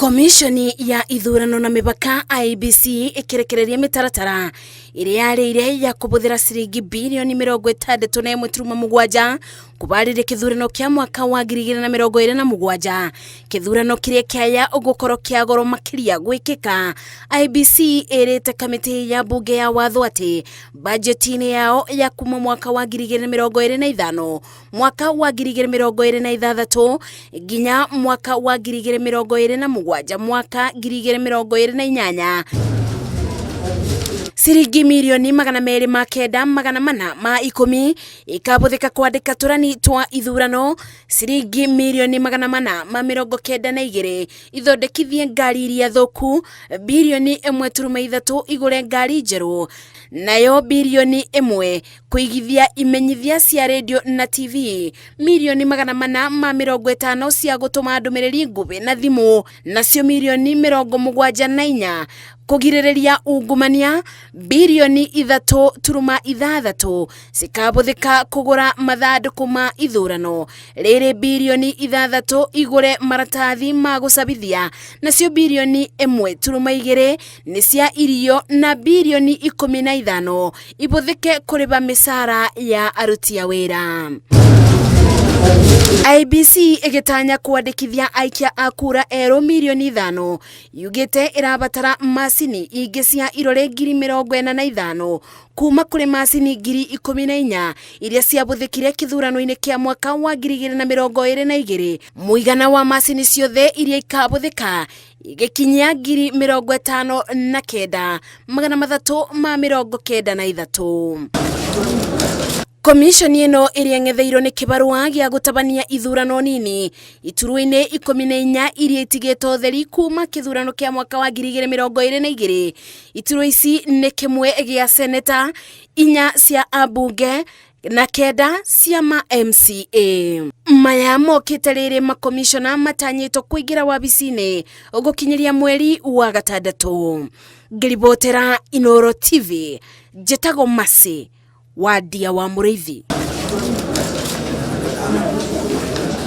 Komishoni ya ithurano na mipaka IEBC ikirekereria mitaratara iria yarire ya kubuthira ciringi bilioni 61.7 kubarire kithurano kia mwaka wa 2027. Kithurano kiria kiaya ugukorwo kia goro makiria gwikika. IEBC irite kamiti ya bunge ya watho ati budgetini yao ya kuma mwaka wa 2025 mwaka wa 2026 nginya mwaka wa 2027 mwaka 2028 ciringi milioni 209,410 ikabuthika kwandika turani twa ithurano. Ciringi milioni 492 ithondekithie ngari iria thuku. Bilioni 1.3 igure ngari njeru. Nayo bilioni 1 kuigithia imenyithia cia radio na TV. Milioni 450 cia gutuma ndumiriri nguvi na thimu. Nacio milioni 74 kugirireria ungumania. Bilioni 3.6 cikabuthika kugura mathanduku ma ithurano. Riri bilioni 6 igure maratathi ma gucabithia. Nacio bilioni 1.2 ni cia irio na bilioni 15 ibuthike kuriba misara ya aruti a wira. IEBC igitanya kwandikithia aikia a kura ero milioni 5 yugite irabatara masini ingi cia irore 45,000 kuma kuri masini 14,000 iria ciabuthikire kithurano-ini kia mwaka wa 2022. Muigana wa masini ciothe iria ikabuthika igikinyia 59,393. Komishoni ino iria ngetheirwo ni kibarua gia gutabania ithurano nini ituruini 14 iria itigitwo theri kuma kithurano kia mwaka wa 2022. Ituru ici ni kimwe gia seneta, 4 cia abunge na 9 cia ma MCA. Maya mokite riri makomishona matanyitwo kuingira wabicini ugukinyiria mweri wa gatandatu. Ngiribotera Inooro TV, njetago Masi Wadia wa Muriithi.